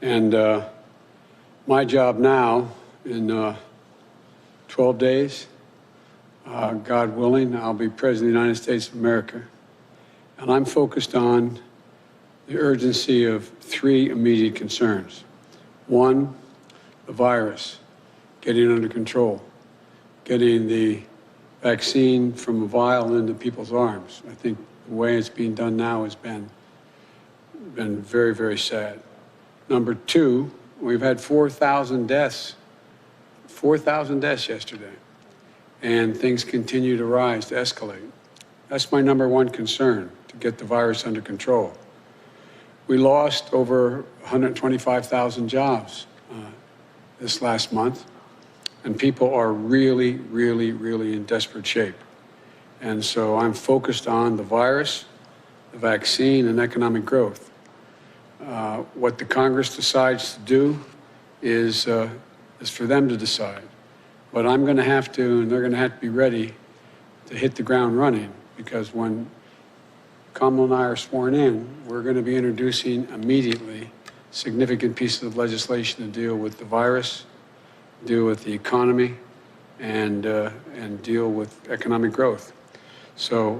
And my job now, in 12 days, God willing, I'll be President of the United States of America. And I'm focused on the urgency of three immediate concerns. One, the virus, getting under control, getting the vaccine from a vial into people's arms. I think the way it's being done now has been very, very sad. Number two, we've had 4,000 deaths yesterday, and things continue to rise, to escalate. That's my number one concern, to get the virus under control. We lost over 125,000 jobs this last month, and people are really, really, really in desperate shape. And so I'm focused on the virus, the vaccine, and economic growth. What the Congress decides to do is for them to decide. But I'm going to have to, and they're going to have to be ready to hit the ground running, because when Kamala and I are sworn in, we're going to be introducing immediately significant pieces of legislation to deal with the virus, deal with the economy, and deal with economic growth. So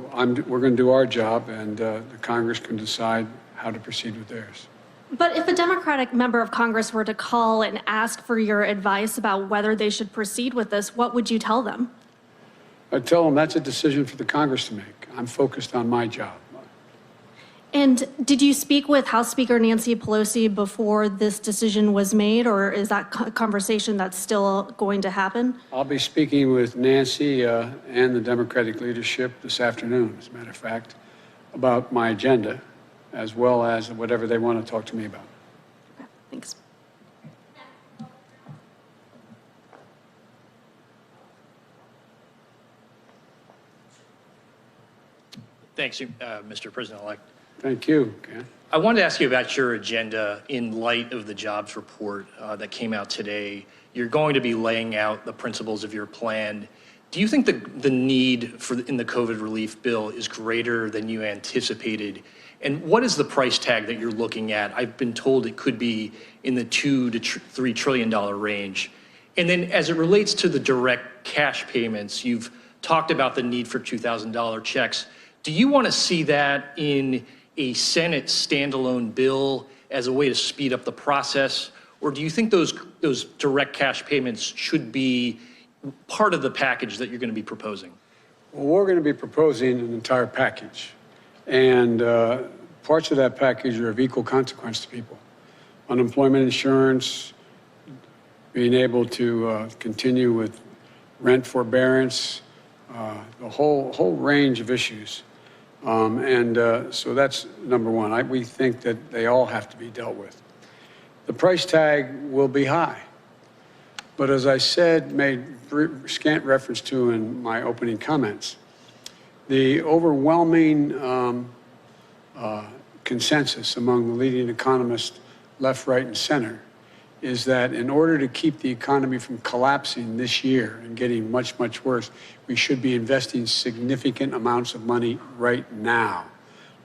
we're going to do our job, and the Congress can decide how to proceed with theirs. But if a Democratic member of Congress were to call and ask for your advice about whether they should proceed with this, what would you tell them? I'd tell them that's a decision for the Congress to make. I'm focused on my job. And did you speak with House Speaker Nancy Pelosi before this decision was made, or is that conversation that's still going to happen? I'll be speaking with Nancy and the Democratic leadership this afternoon, as a matter of fact, about my agenda, as well as whatever they want to talk to me about. Okay, thanks. Thanks, Mr. President-elect. Thank you, Ken. I wanted to ask you about your agenda in light of the jobs report that came out today. You're going to be laying out the principles of your plan. Do you think the need in the COVID relief bill is greater than you anticipated? And what is the price tag that you're looking at? I've been told it could be in the $2 to $3 trillion range. And then as it relates to the direct cash payments, you've talked about the need for $2,000 checks. Do you want to see that in a Senate standalone bill as a way to speed up the process? Or do you think those direct cash payments should be part of the package that you're going to be proposing? Well, we're going to be proposing an entire package. And parts of that package are of equal consequence to people. Unemployment insurance, being able to continue with rent forbearance, the whole range of issues. So that's number one. We think that they all have to be dealt with. The price tag will be high. But as I said, made scant reference to in my opening comments, the overwhelming consensus among the leading economists, left, right, and center, is that in order to keep the economy from collapsing this year and getting much, much worse, we should be investing significant amounts of money right now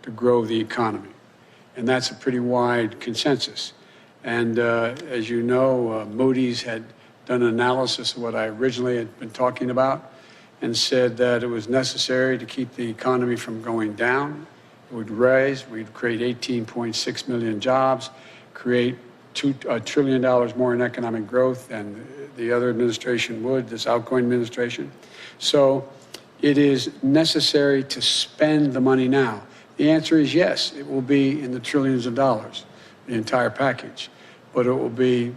to grow the economy. And that's a pretty wide consensus. And as you know, Moody's had done an analysis of what I originally had been talking about and said that it was necessary to keep the economy from going down. It would rise, we'd create 18.6 million jobs, create $2 trillion more in economic growth than the other administration would, this outgoing administration. So it is necessary to spend the money now. The answer is yes, it will be in the trillions of dollars, the entire package. But it will be,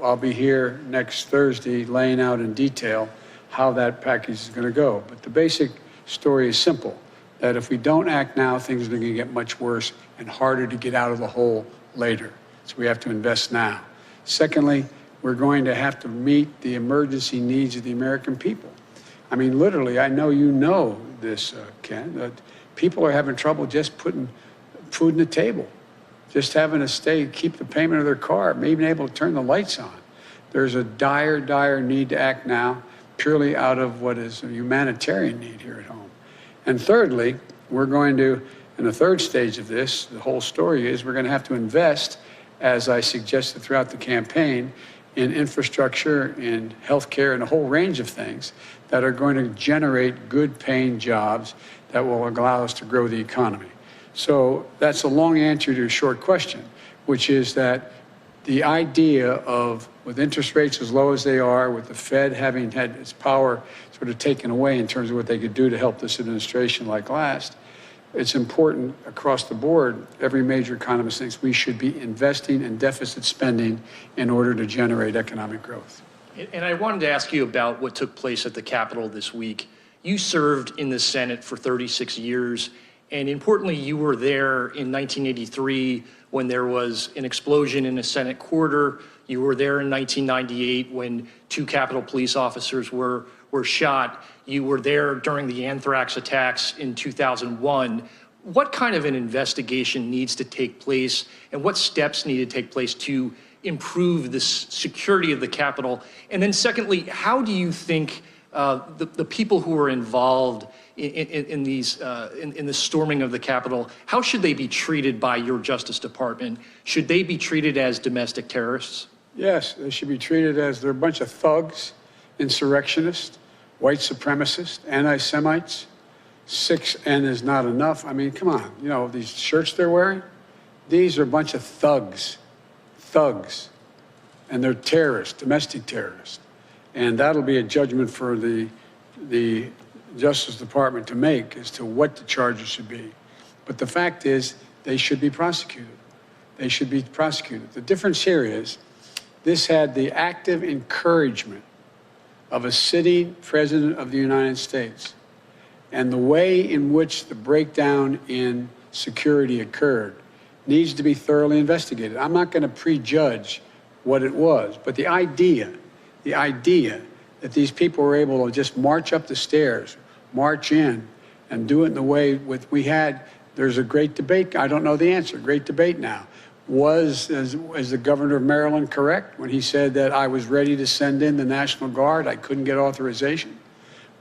I'll be here next Thursday laying out in detail how that package is going to go. But the basic story is simple, that if we don't act now, things are going to get much worse and harder to get out of the hole later. So we have to invest now. Secondly, we're going to have to meet the emergency needs of the American people. I mean, literally, I know you know this, Ken, that people are having trouble just putting food on the table, just having to keep the payment of their car, maybe able to turn the lights on. There's a dire, dire need to act now, purely out of what is a humanitarian need here at home. And thirdly, we're going to, in the third stage of this, the whole story is we're going to have to invest as I suggested throughout the campaign, in infrastructure, in healthcare, and a whole range of things that are going to generate good paying jobs that will allow us to grow the economy. So that's a long answer to a short question, which is that the idea of, with interest rates as low as they are, with the Fed having had its power sort of taken away in terms of what they could do to help this administration like last, it's important across the board. Every major economist thinks we should be investing in deficit spending in order to generate economic growth. And I wanted to ask you about what took place at the Capitol this week. You served in the Senate for 36 years, and importantly, you were there in 1983 when there was an explosion in a Senate corridor. You were there in 1998 when 2 Capitol police officers were shot. You were there during the anthrax attacks in 2001. What kind of an investigation needs to take place, and what steps need to take place to improve the security of the Capitol? And then secondly, how do you think the people who were involved in the storming of the Capitol, how should they be treated by your Justice Department? Should they be treated as domestic terrorists? Yes, they should be treated as they're a bunch of thugs, insurrectionists, white supremacists, anti-Semites. 6N is not enough. I mean, come on, you know, these shirts they're wearing, these are a bunch of thugs, and they're terrorists, domestic terrorists. And that'll be a judgment for the Justice Department to make as to what the charges should be. But the fact is, they should be prosecuted. They should be prosecuted. The difference here is, this had the active encouragement of a sitting president of the United States. And the way in which the breakdown in security occurred needs to be thoroughly investigated. I'm not going to prejudge what it was, but the idea that these people were able to just march up the stairs, march in, and do it in the way we had, there's a great debate. I don't know the answer, great debate now. Was the governor of Maryland correct when he said that I was ready to send in the National Guard? I couldn't get authorization.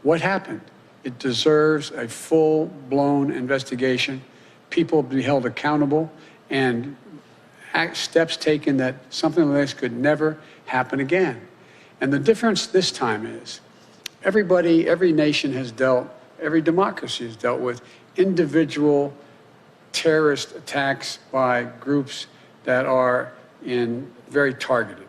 What happened? It deserves a full-blown investigation, people be held accountable, and steps taken that something like this could never happen again. And the difference this time is, every nation has dealt, every democracy has dealt with individual terrorist attacks by groups that are very targeted.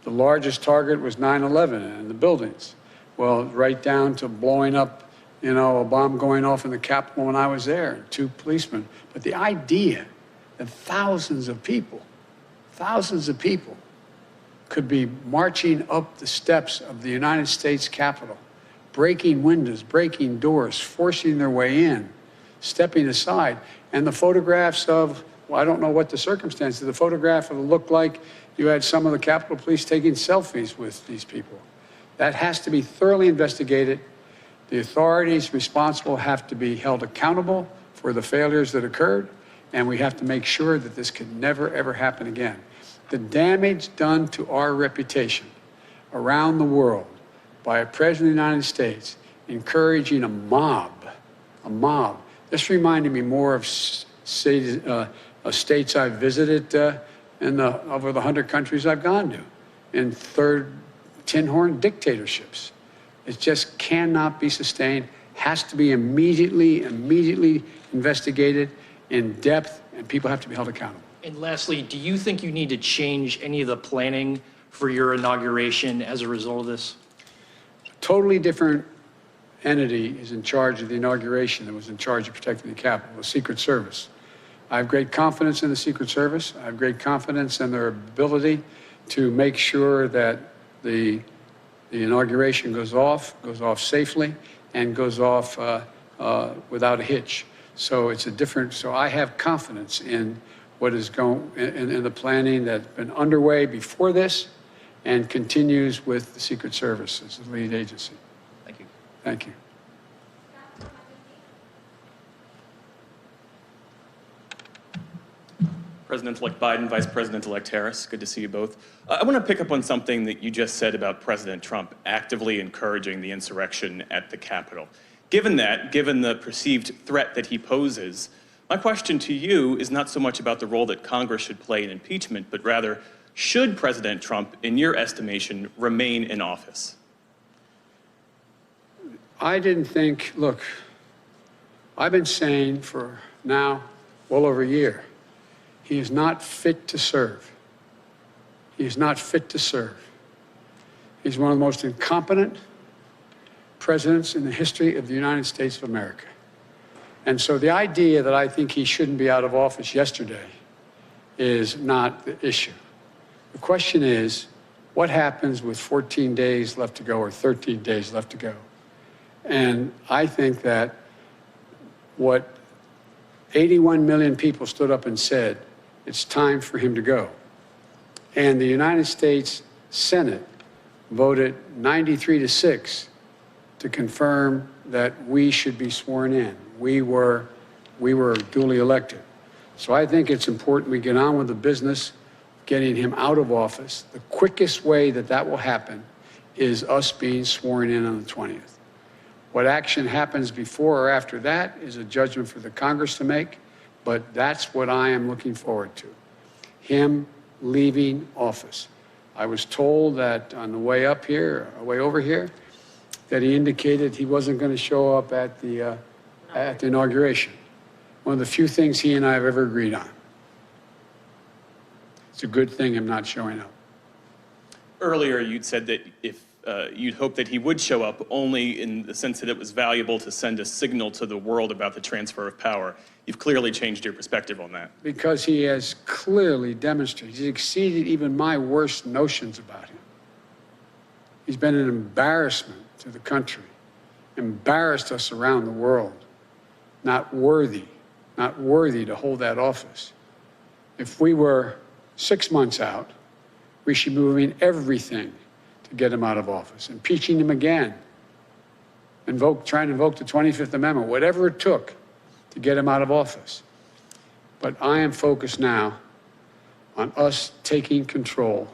The largest target was 9/11 and the buildings. Well, right down to blowing up, you know, a bomb going off in the Capitol when I was there, and 2 policemen. But the idea that thousands of people could be marching up the steps of the United States Capitol, breaking windows, breaking doors, forcing their way in, stepping aside. And the photographs of, well, I don't know what the circumstances, the photograph of it looked like you had some of the Capitol Police taking selfies with these people. That has to be thoroughly investigated. The authorities responsible have to be held accountable for the failures that occurred, and we have to make sure that this can never, ever happen again. The damage done to our reputation around the world by a president of the United States encouraging a mob. This reminded me more of states I've visited over the 100 countries I've gone to, in third tin horn dictatorships. It just cannot be sustained, has to be immediately investigated in depth, and people have to be held accountable. And lastly, do you think you need to change any of the planning for your inauguration as a result of this? A totally different entity is in charge of the inauguration that was in charge of protecting the Capitol, the Secret Service. I have great confidence in the Secret Service. I have great confidence in their ability to make sure that the inauguration goes off safely, and goes off without a hitch. So so I have confidence in what is in the planning that's been underway before this and continues with the Secret Service as the lead agency. Thank you. Thank you. President-elect Biden, Vice President-elect Harris, good to see you both. I want to pick up on something that you just said about President Trump actively encouraging the insurrection at the Capitol. Given the perceived threat that he poses, My question to you is not so much about the role that Congress should play in impeachment, but rather, should President Trump, in your estimation, remain in office? I didn't think, look, I've been saying for now well over a year, he is not fit to serve. He is not fit to serve. He's one of the most incompetent presidents in the history of the United States of America. And so the idea that I think he shouldn't be out of office yesterday is not the issue. The question is, what happens with 14 days left to go or 13 days left to go? And I think that what 81 million people stood up and said, it's time for him to go. And the United States Senate voted 93-6 to confirm that we should be sworn in. We were duly elected. So I think it's important we get on with the business of getting him out of office. The quickest way that that will happen is us being sworn in on the 20th. What action happens before or after that is a judgment for the Congress to make, but that's what I am looking forward to, him leaving office. I was told that on the way up here, way over here, that he indicated he wasn't going to show up at the inauguration. One of the few things he and I have ever agreed on. It's a good thing I'm not showing up. Earlier, you'd said that if you'd hope that he would show up only in the sense that it was valuable to send a signal to the world about the transfer of power. You've clearly changed your perspective on that. Because he has clearly demonstrated, he's exceeded even my worst notions about him. He's been an embarrassment to the country, embarrassed us around the world, not worthy to hold that office. If we were 6 months out, we should be moving everything to get him out of office, impeaching him again, trying to invoke the 25th Amendment, whatever it took to get him out of office. But I am focused now on us taking control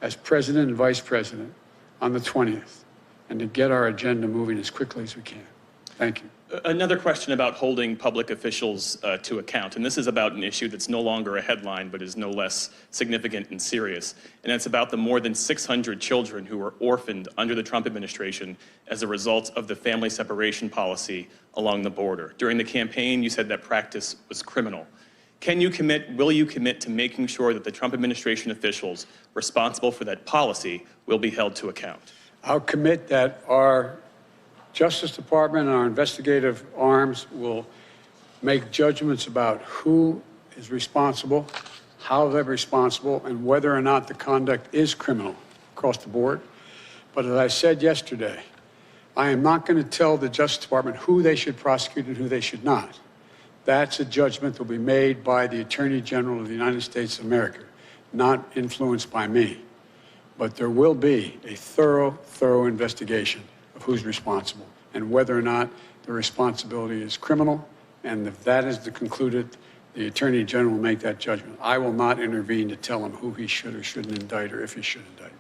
as president and vice president on the 20th and to get our agenda moving as quickly as we can. Thank you. Another question about holding public officials to account, and this is about an issue that's no longer a headline, but is no less significant and serious, and it's about the more than 600 children who were orphaned under the Trump administration as a result of the family separation policy along the border. During the campaign, you said that practice was criminal. Will you commit to making sure that the Trump administration officials responsible for that policy will be held to account? I'll commit that our Justice Department and our investigative arms will make judgments about who is responsible, how they're responsible, and whether or not the conduct is criminal across the board. But as I said yesterday, I am not going to tell the Justice Department who they should prosecute and who they should not. That's a judgment that will be made by the Attorney General of the United States of America, not influenced by me. But there will be a thorough investigation of who's responsible and whether or not the responsibility is criminal. And if that is concluded, the Attorney General will make that judgment. I will not intervene to tell him who he should or shouldn't indict or if he should indict.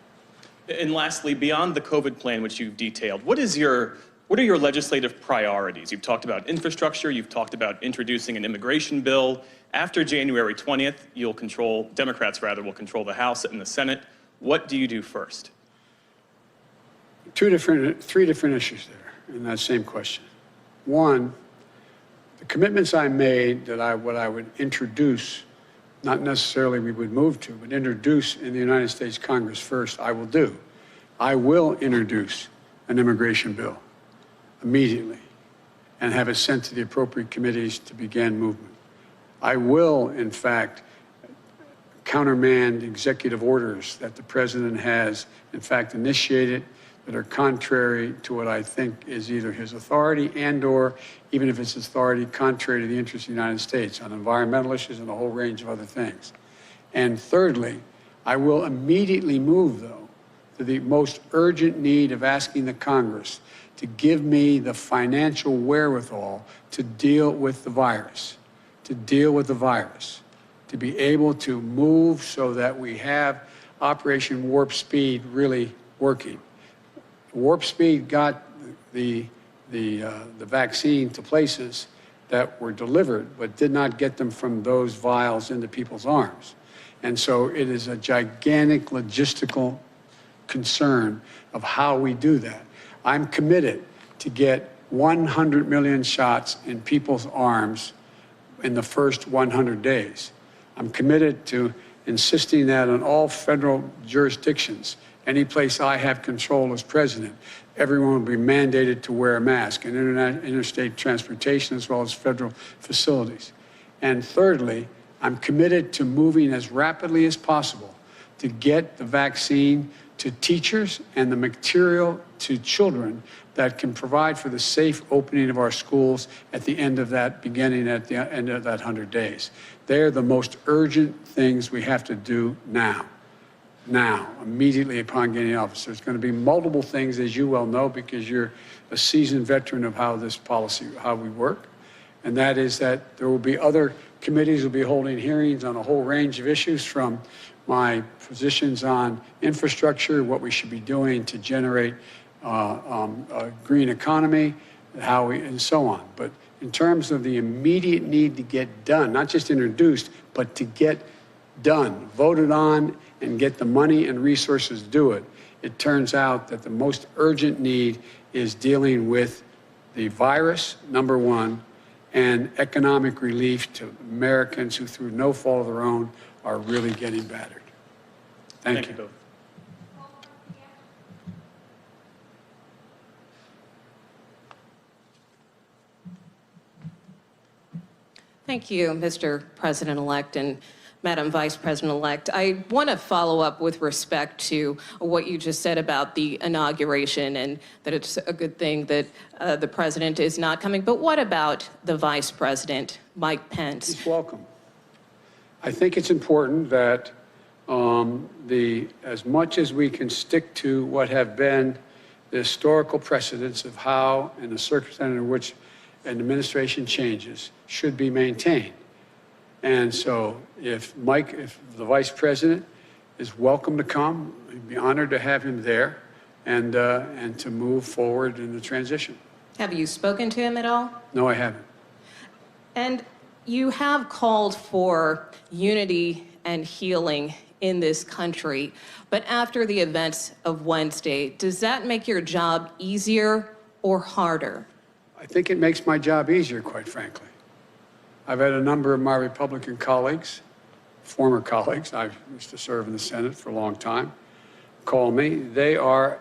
And lastly, beyond the COVID plan, which you've detailed, what are your legislative priorities? You've talked about infrastructure, you've talked about introducing an immigration bill. After January 20th, Democrats will control the House and the Senate. What do you do first? Three different issues there in that same question. One, the commitments I made that what I would introduce, not necessarily we would move to, but introduce in the United States Congress first, I will do. I will introduce an immigration bill immediately and have it sent to the appropriate committees to begin movement. I will, in fact, countermand executive orders that the president has, in fact, initiated that are contrary to what I think is either his authority and/or, even if it's his authority, contrary to the interests of the United States on environmental issues and a whole range of other things. And thirdly, I will immediately move, though, to the most urgent need of asking the Congress to give me the financial wherewithal to deal with the virus, to be able to move so that we have Operation Warp Speed really working. Warp Speed got the vaccine to places that were delivered, but did not get them from those vials into people's arms. And so it is a gigantic logistical concern of how we do that. I'm committed to get 100 million shots in people's arms in the first 100 days. I'm committed to insisting that on all federal jurisdictions, any place I have control as president, everyone will be mandated to wear a mask in interstate transportation as well as federal facilities. And thirdly, I'm committed to moving as rapidly as possible to get the vaccine to teachers and the material to children that can provide for the safe opening of our schools at the end of that, beginning at the end of that 100 days. They're the most urgent things we have to do now. Now, immediately upon getting office. There's going to be multiple things, as you well know, because you're a seasoned veteran of how this policy, how we work. And that is that there will be other committees will be holding hearings on a whole range of issues, from my positions on infrastructure, what we should be doing to generate a green economy, how we, and so on. But in terms of the immediate need to get done, not just introduced, but to get done, voted on, and get the money and resources to do it, it turns out that the most urgent need is dealing with the virus, number one, and economic relief to Americans who, through no fault of their own, are really getting battered. Thank you. both. Thank you, Mr. President-elect and Madam Vice President-elect. I want to follow up with respect to what you just said about the inauguration and that it's a good thing that the president is not coming. But what about the Vice President, Mike Pence? He's welcome. I think it's important that as much as we can stick to what have been the historical precedents of how, in the circumstance in which an administration changes, should be maintained. And so if the Vice President is welcome to come, I'd be honored to have him there and to move forward in the transition. Have you spoken to him at all? No, I haven't. And you have called for unity and healing in this country, but after the events of Wednesday, does that make your job easier or harder? I think it makes my job easier, quite frankly. I've had a number of my Republican colleagues, former colleagues, I used to serve in the Senate for a long time, call me.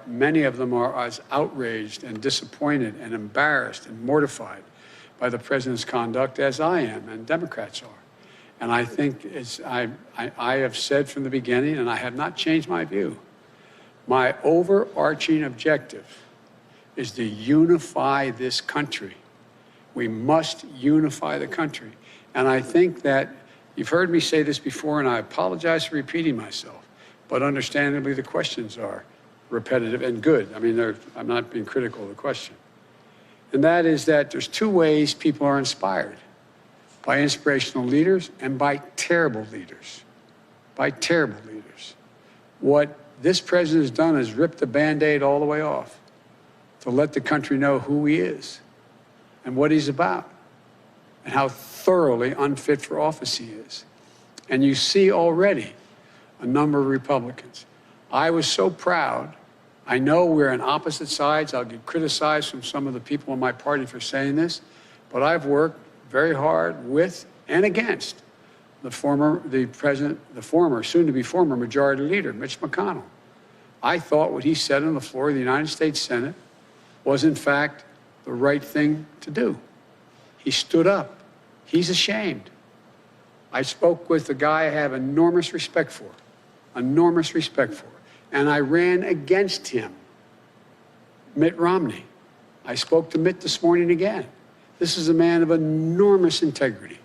Many of them are as outraged and disappointed and embarrassed and mortified by the president's conduct as I am and Democrats are. And I think I have said from the beginning, and I have not changed my view, my overarching objective is to unify this country. We must unify the country. And I think that you've heard me say this before, and I apologize for repeating myself, but understandably the questions are repetitive and good. I mean, I'm not being critical of the question. And that is that there's two ways people are inspired: by inspirational leaders and by terrible leaders. By terrible leaders. What this president has done is rip the Band-Aid all the way off to let the country know who he is and what he's about and how thoroughly unfit for office he is. And you see already a number of Republicans. I was so proud. I know we're on opposite sides. I'll get criticized from some of the people in my party for saying this, but I've worked very hard with and against the former, soon-to-be former Majority Leader, Mitch McConnell. I thought what he said on the floor of the United States Senate was, in fact, the right thing to do. He stood up. He's ashamed. I spoke with a guy I have enormous respect for, and I ran against him, Mitt Romney. I spoke to Mitt this morning again. This is a man of enormous integrity,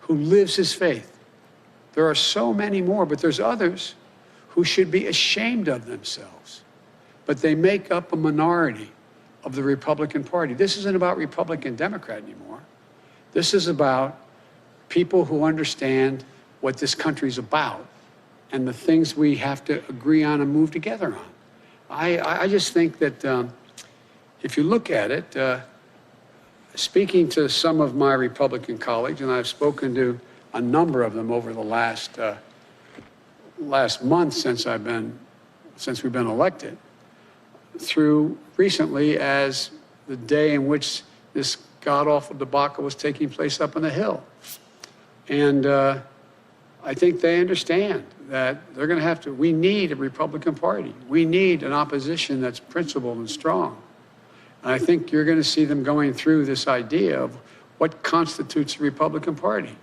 who lives his faith. There are so many more, but there's others who should be ashamed of themselves. But they make up a minority of the Republican Party. This isn't about Republican Democrat anymore. This is about people who understand what this country's about and the things we have to agree on and move together on. I just think that if you look at it, speaking to some of my Republican colleagues, and I've spoken to a number of them over the last month since we've been elected, through recently as the day in which this god-awful debacle was taking place up on the Hill. And I think they understand that they're going to have to, we need a Republican Party. We need an opposition that's principled and strong. And I think you're going to see them going through this idea of what constitutes a Republican Party.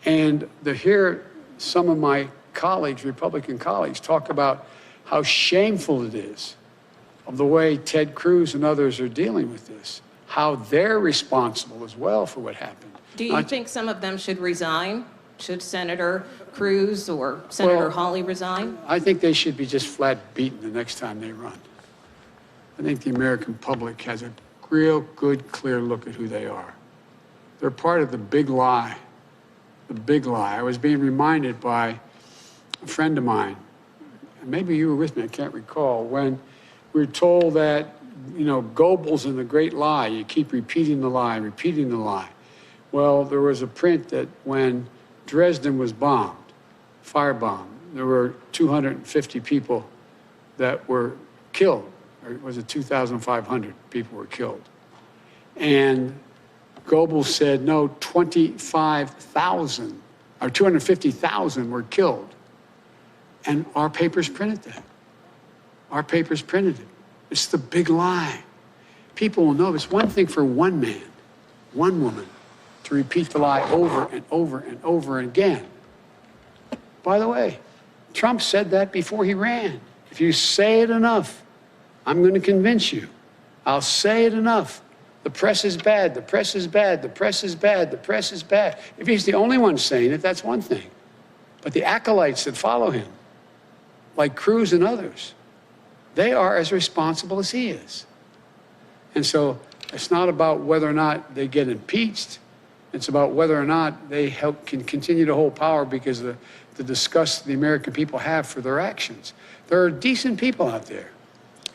And to hear some of my colleagues, Republican colleagues, talk about how shameful it is of the way Ted Cruz and others are dealing with this, how they're responsible as well for what happened. Do you think some of them should resign? Should Senator Cruz or Senator Hawley resign? I think they should be just flat beaten the next time they run. I think the American public has a real good, clear look at who they are. They're part of the big lie. The big lie. I was being reminded by a friend of mine, and maybe you were with me, I can't recall, when we were told that, you know, Goebbels in The Great Lie, you keep repeating the lie, repeating the lie. Well, there was a print that when Dresden was bombed, firebombed, there were 250 people that were killed, or was it 2,500 people were killed? And Goebbels said, no, 25,000 or 250,000 were killed. And our papers printed that. Our papers printed it. It's the big lie. People will know it's one thing for one man, one woman, to repeat the lie over and over and over again. By the way, Trump said that before he ran. If you say it enough, I'm going to convince you. I'll say it enough. The press is bad, the press is bad, the press is bad, the press is bad. If he's the only one saying it, that's one thing. But the acolytes that follow him, like Cruz and others, they are as responsible as he is. And so it's not about whether or not they get impeached. It's about whether or not they can continue to hold power because of the disgust the American people have for their actions. There are decent people out there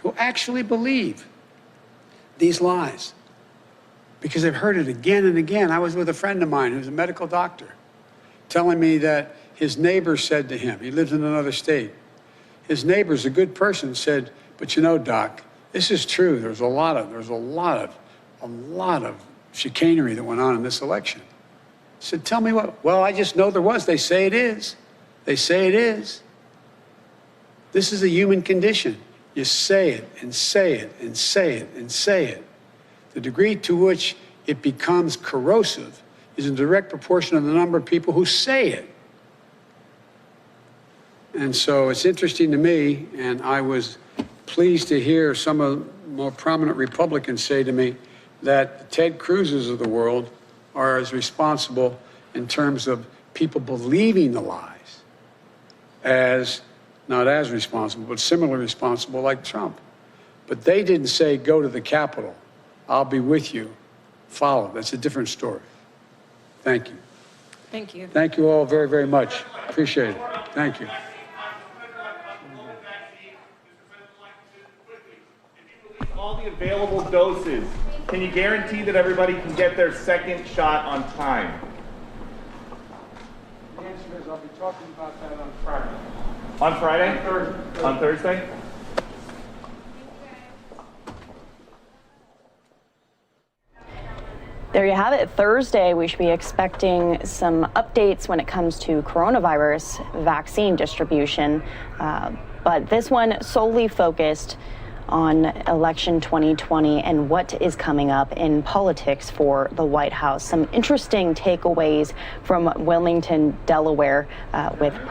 who actually believe these lies because they've heard it again and again. I was with a friend of mine who's a medical doctor telling me that his neighbor said to him, he lives in another state, his neighbor's a good person, said, but you know, doc, this is true. There's a lot of chicanery that went on in this election. I said, tell me what? Well, I just know there was. They say it is. They say it is. This is a human condition. You say it and say it and say it and say it. The degree to which it becomes corrosive is in direct proportion to the number of people who say it. And so it's interesting to me, and I was pleased to hear some of the more prominent Republicans say to me that the Ted Cruzes of the world are as responsible in terms of people believing the lies as, not as responsible, but similarly responsible like Trump. But they didn't say, go to the Capitol, I'll be with you, follow. That's a different story. Thank you. Thank you. Thank you all very, very much. Appreciate it. Thank you. All the available doses. Can you guarantee that everybody can get their second shot on time? The answer is I'll be talking about that on Friday. On Friday? On Thursday? There you have it. Thursday, we should be expecting some updates when it comes to coronavirus vaccine distribution. But this one solely focused on election 2020 and what is coming up in politics for the White House. Some interesting takeaways from Wilmington, Delaware, with